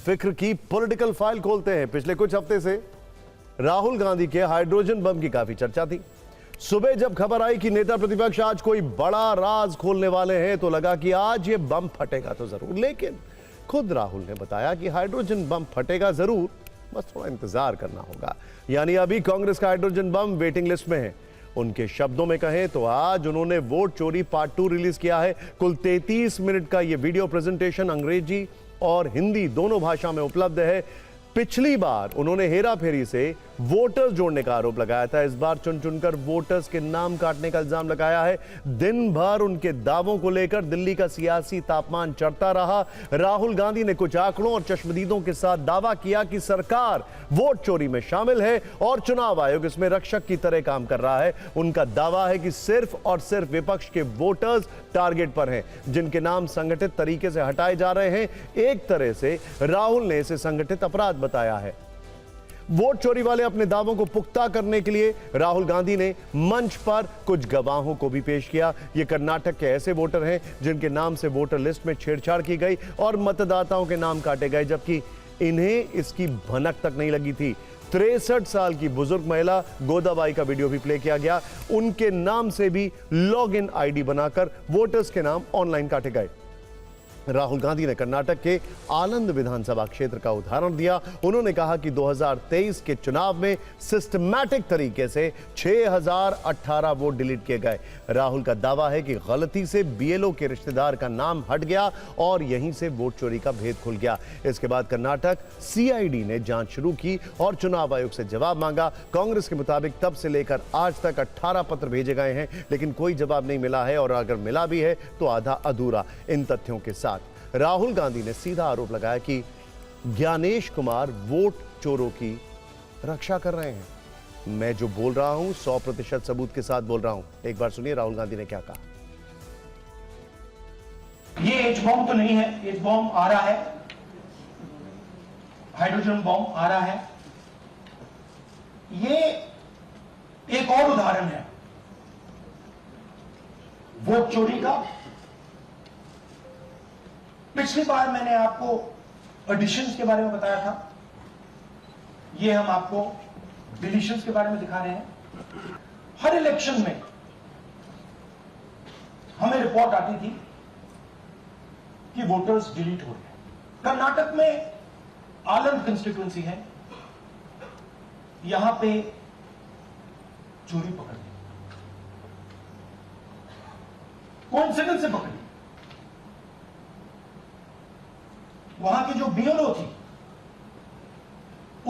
फिक्र की political file खोलते हैं। पिछले कुछ हफ्ते से राहुल गांधी के हाइड्रोजन बम की काफी चर्चा थी। सुबह जब खबर आई कि नेता प्रतिपक्ष आज कोई बड़ा राज खोलने वाले हैं तो लगा कि आज ये बम फटेगा तो जरूर, लेकिन खुद राहुल ने बताया कि हाइड्रोजन बम फटेगा जरूर, बस थोड़ा इंतजार करना होगा। यानी अभी कांग्रेस का हाइड्रोजन बम वेटिंग लिस्ट में है। उनके शब्दों में कहें तो आज उन्होंने वोट चोरी पार्ट 2 रिलीज किया है। कुल 33 मिनट का यह वीडियो प्रेजेंटेशन अंग्रेजी और हिंदी दोनों भाषा में उपलब्ध है। पिछली बार उन्होंने हेरा फेरी से वोटर्स जोड़ने का आरोप लगाया था, इस बार चुन चुनकर वोटर्स के नाम काटने का इल्जाम लगाया है। दिन भर उनके दावों को लेकर दिल्ली का सियासी तापमान चढ़ता रहा। राहुल गांधी ने कुछ आंकड़ों और चश्मदीदों के साथ दावा किया कि सरकार वोट चोरी में शामिल है और चुनाव आयोग इसमें रक्षक की तरह काम कर रहा है। उनका दावा है कि सिर्फ और सिर्फ विपक्ष के वोटर्स टारगेट पर हैं, जिनके नाम संगठित तरीके से हटाए जा रहे हैं। एक तरह से राहुल ने इसे संगठित अपराध बताया है। वोट चोरी वाले अपने दावों को पुख्ता करने के लिए राहुल गांधी ने मंच पर कुछ गवाहों को भी पेश किया। ये कर्नाटक के ऐसे वोटर हैं जिनके नाम से वोटर लिस्ट में छेड़छाड़ की गई और मतदाताओं के नाम काटे गए, जबकि इन्हें इसकी भनक तक नहीं लगी थी। 63 साल की बुजुर्ग महिला गोदाबाई का वीडियो भी प्ले किया गया। उनके नाम से भी लॉग इन आईडी बनाकर वोटर्स के नाम ऑनलाइन काटे गए। राहुल गांधी ने कर्नाटक के आनंद विधानसभा क्षेत्र का उदाहरण दिया। उन्होंने कहा कि 2023 के चुनाव में सिस्टमैटिक तरीके से 6018 वोट डिलीट किए गए। राहुल का दावा है कि गलती से बीएलओ के रिश्तेदार का नाम हट गया और यहीं से वोट चोरी का भेद खुल गया। इसके बाद कर्नाटक सीआईडी ने जांच शुरू की और चुनाव आयोग से जवाब मांगा। कांग्रेस के मुताबिक तब से लेकर आज तक 18 पत्र भेजे गए हैं, लेकिन कोई जवाब नहीं मिला है और अगर मिला भी है तो आधा अधूरा। इन तथ्यों के साथ राहुल गांधी ने सीधा आरोप लगाया कि ज्ञानेश कुमार वोट चोरों की रक्षा कर रहे हैं। मैं जो बोल रहा हूं 100% सबूत के साथ बोल रहा हूं। एक बार सुनिए राहुल गांधी ने क्या कहा। ये एच बॉम्ब तो नहीं है, एच बॉम्ब आ रहा है, हाइड्रोजन बॉम्ब आ रहा है। ये एक और उदाहरण है वोट चोरी का। पिछली बार मैंने आपको एडिशंस के बारे में बताया था, ये हम आपको डिलीशंस के बारे में दिखा रहे हैं। हर इलेक्शन में हमें रिपोर्ट आती थी कि वोटर्स डिलीट हो रहे हैं। कर्नाटक में आलंद कंस्टिट्यूएंसी है, यहां पे चोरी पकड़ ली, कोइंसिडेंस से पकड़ी। वहां की जो बीएलओ थी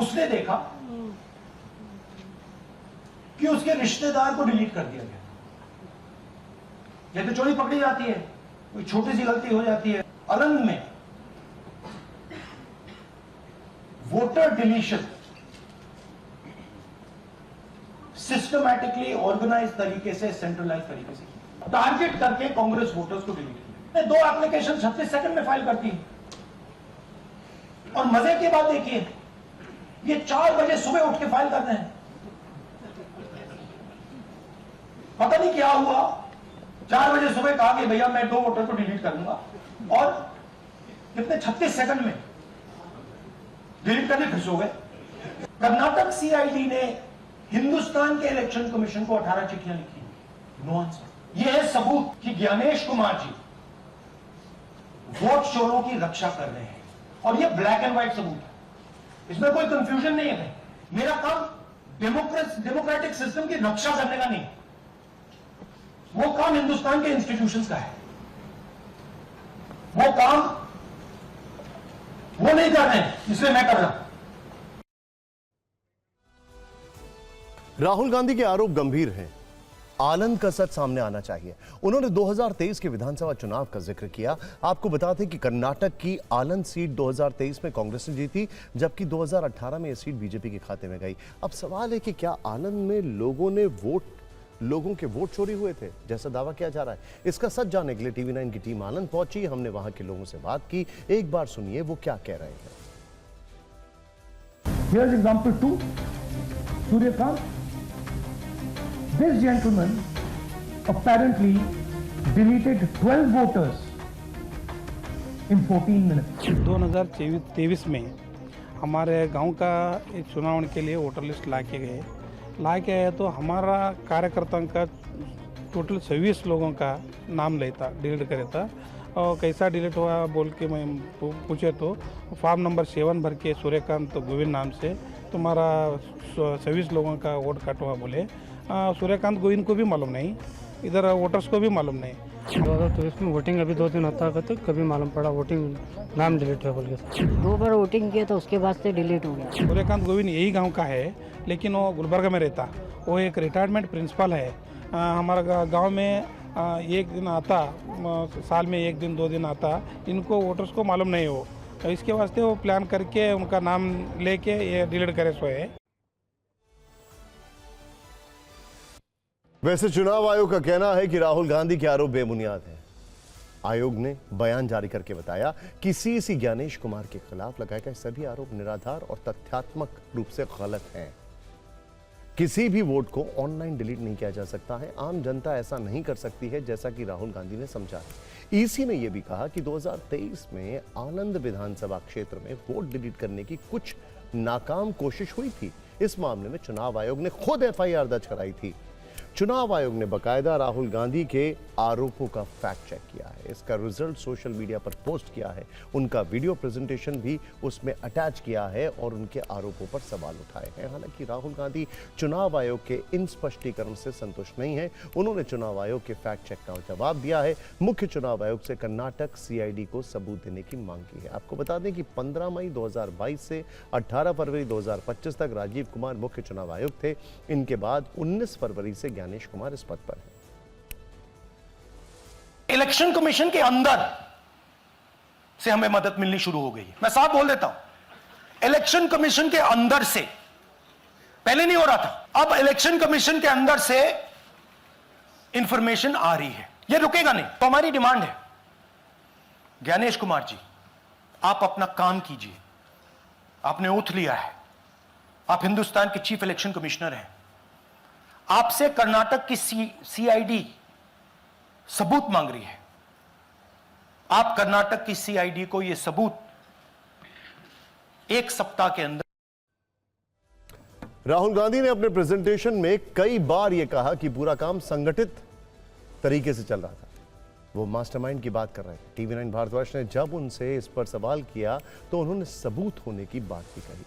उसने देखा कि उसके रिश्तेदार को डिलीट कर दिया गया। ये तो चोरी पकड़ी जाती है, कोई छोटी सी गलती हो जाती है। आनंद में वोटर डिलीशन सिस्टमैटिकली ऑर्गेनाइज तरीके से, सेंट्रलाइज तरीके से टारगेट करके कांग्रेस वोटर्स को डिलीट किया। 2 एप्लीकेशन 36 सेकंड में फाइल करती है। और मजे की बात देखिए, ये 4 बजे सुबह उठ के फाइल कर रहे हैं। पता नहीं क्या हुआ, 4 बजे सुबह कहा कि भैया मैं 2 वोटर को डिलीट कर दूंगा, और कितने 36 सेकंड में डिलीट करने खुश हो गए। कर्नाटक सीआईडी ने हिंदुस्तान के इलेक्शन कमीशन को 18 चिट्ठियां लिखी, नो आंसर। यह है सबूत कि ज्ञानेश कुमार जी वोट चोरों की रक्षा कर रहे हैं, और ये ब्लैक एंड व्हाइट सबूत है, इसमें कोई कंफ्यूजन नहीं है। मेरा काम डेमोक्रेटिक सिस्टम की रक्षा करने का नहीं, वो काम हिंदुस्तान के इंस्टीट्यूशंस का है। वो काम वो नहीं कर रहे हैं, इसलिए मैं कर रहा हूं। राहुल गांधी के आरोप गंभीर हैं। आनंद का सच सामने आना चाहिए। उन्होंने 2023 के विधानसभा चुनाव का जिक्र किया। आपको बता दें कि कर्नाटक की आनंद सीट 2023 में कांग्रेस ने जीती, जबकि 2018 में यह सीट बीजेपी के खाते में गई। अब सवाल है कि क्या आनंद में लोगों के वोट चोरी हुए थे, जैसा दावा किया जा रहा है? इसका सच जानने के लिए टीवी 9 की टीम आनंद पहुंची। हमने वहां के लोगों से बात की। एक बार सुनिए वो क्या कह रहे हैं। Here's example 2. Suryakant. This gentleman apparently deleted 12 voters in 14 minutes. 2023 में हमारे गांव का एक चुनाव के लिए वोटर लिस्ट ला के आए तो हमारा कार्यकर्ताओं का टोटल 26 लोगों का नाम लेता डिलीट करे था। और कैसा डिलीट हुआ बोल के मैं पूछे तो फॉर्म नंबर 7 भर के सूर्यकांत गोविंद नाम से तुम्हारा 26 लोगों का वोट कट हुआ बोले। सूर्यकांत गोविंद को भी मालूम नहीं, इधर वोटर्स को भी मालूम नहीं। 2023 में वोटिंग अभी 2 दिन होता है तो कभी मालूम पड़ा वोटिंग नाम डिलीट हुआ बोल के। 2 बार वोटिंग किया तो उसके बाद से डिलीट हो गया। सूर्यकांत गोविंद यही गांव का है लेकिन वो गुलबर्गा में रहता। वो एक रिटायरमेंट प्रिंसिपल है। हमारा गांव में एक दिन आता, साल में 1 दिन 2 दिन आता, इनको वोटर्स को मालूम नहीं हो, इसके वास्ते वो प्लान करके उनका नाम लेके ये डिलीट करे सोए। वैसे चुनाव आयोग का कहना है कि राहुल गांधी के आरोप बेबुनियाद हैं। आयोग ने बयान जारी करके बताया कि सीसी ज्ञानेश कुमार के खिलाफ लगाए गए सभी आरोप निराधार और तथ्यात्मक रूप से गलत हैं। किसी भी वोट को ऑनलाइन डिलीट नहीं किया जा सकता है। आम जनता ऐसा नहीं कर सकती है जैसा कि राहुल गांधी ने समझा है। ईसी ने यह भी कहा कि 2023 में आनंद विधानसभा क्षेत्र में वोट डिलीट करने की कुछ नाकाम कोशिश हुई थी। इस मामले में चुनाव आयोग ने खुद एफआईआर दर्ज कराई थी। चुनाव आयोग ने बकायदा राहुल गांधी के आरोपों का फैक्ट चेक किया है। इसका रिजल्ट सोशल मीडिया पर पोस्ट किया है। उनका वीडियो प्रेजेंटेशन भी उसमें अटैच किया है और उनके आरोपों पर सवाल उठाए हैं। हालांकि राहुल गांधी चुनाव आयोग के इन स्पष्टीकरण से संतुष्ट नहीं है। उन्होंने चुनाव आयोग के फैक्ट चेक का जवाब दिया है। मुख्य चुनाव आयोग से कर्नाटक सीआईडी को सबूत देने की मांग की है। आपको बता दें कि 15 मई 2022 से 18 फरवरी 2025 तक राजीव कुमार मुख्य चुनाव आयुक्त थे। इनके बाद 19 फरवरी से ज्ञानेश कुमार इस पद पर है। इलेक्शन कमीशन के अंदर से हमें मदद मिलनी शुरू हो गई है। मैं साफ बोल देता हूं, इलेक्शन कमीशन के अंदर से, पहले नहीं हो रहा था, अब इलेक्शन कमीशन के अंदर से इंफॉर्मेशन आ रही है। यह रुकेगा नहीं। तो हमारी डिमांड है, ज्ञानेश कुमार जी, आप अपना काम कीजिए। आपने ओथ लिया है, आप हिंदुस्तान के चीफ इलेक्शन कमिश्नर हैं। आपसे कर्नाटक की सीआईडी सबूत मांग रही है। आप कर्नाटक की सीआईडी को यह सबूत 1 सप्ताह के अंदर। राहुल गांधी ने अपने प्रेजेंटेशन में कई बार यह कहा कि पूरा काम संगठित तरीके से चल रहा था। वो मास्टरमाइंड की बात कर रहे थे। TV9 भारद्वाज ने जब उनसे इस पर सवाल किया तो उन्होंने सबूत होने की बात भी कही।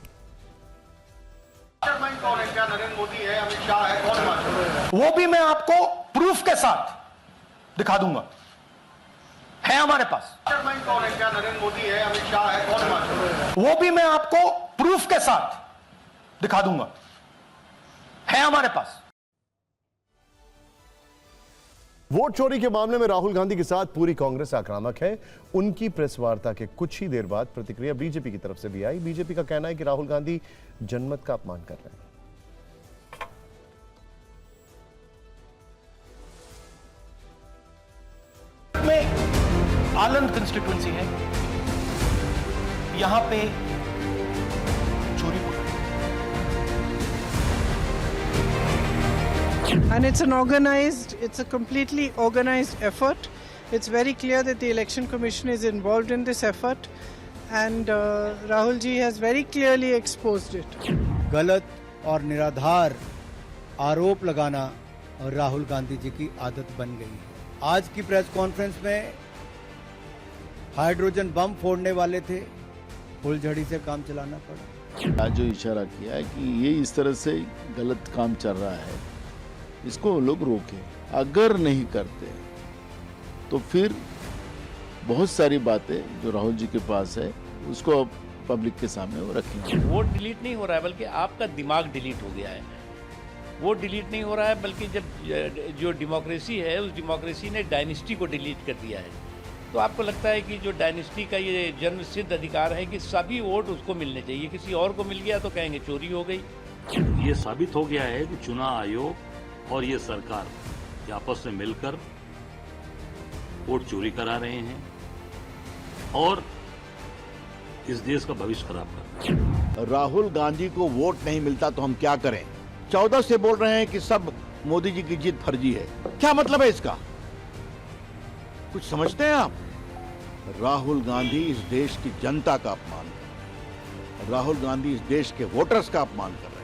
कौन है? क्या नरेंद्र मोदी है, अमित शाह है, कौन है? वो भी मैं आपको प्रूफ के साथ दिखा दूंगा, है हमारे पास। कौन है? क्या नरेंद्र मोदी है, अमित शाह है, कौन है? वो भी मैं आपको प्रूफ के साथ दिखा दूंगा, है हमारे पास। वोट चोरी के मामले में राहुल गांधी के साथ पूरी कांग्रेस आक्रामक है। उनकी प्रेस वार्ता के कुछ ही देर बाद प्रतिक्रिया बीजेपी की तरफ से भी आई। बीजेपी का कहना है कि राहुल गांधी जनमत का अपमान कर रहे हैं। में आनंद कंस्टिट्यूएंसी है, यहां पे चोरी हो रही है। And it's a completely organized effort. It's very clear that the Election Commission is involved in this effort and Rahul ji has very clearly exposed it. गलत और निराधार आरोप लगाना और राहुल गांधी जी की आदत बन गई है। आज की प्रेस कॉन्फ्रेंस में हाइड्रोजन बम फोड़ने वाले थे, फुलझड़ी से काम चलाना पड़ा। आज जो इशारा किया है कि ये इस तरह से गलत काम चल रहा है, इसको लोग रोकें। अगर नहीं करते तो फिर बहुत सारी बातें जो राहुल जी के पास है उसको पब्लिक के सामने वो रखेंगे। वोट डिलीट नहीं हो रहा है बल्कि आपका दिमाग डिलीट हो गया है। वोट डिलीट नहीं हो रहा है बल्कि जब जो डेमोक्रेसी है उस डेमोक्रेसी ने डायनेस्टी को डिलीट कर दिया है। तो आपको लगता है कि जो डायनेस्टी का ये जन्म सिद्ध अधिकार है कि सभी वोट उसको मिलने चाहिए, किसी और को मिल गया तो कहेंगे चोरी हो गई। ये साबित हो गया है कि चुनाव आयोग और ये सरकार ये आपस में मिलकर वोट चोरी करा रहे हैं और इस देश का भविष्य खराब कर रहे हैं। राहुल गांधी को वोट नहीं मिलता तो हम क्या करें? 14 से बोल रहे हैं कि सब मोदी जी की जीत फर्जी है। क्या मतलब है इसका? कुछ समझते हैं आप? राहुल गांधी इस देश की जनता का अपमान कर रहे हैं। राहुल गांधी इस देश के वोटर्स का अपमान कर रहे हैं।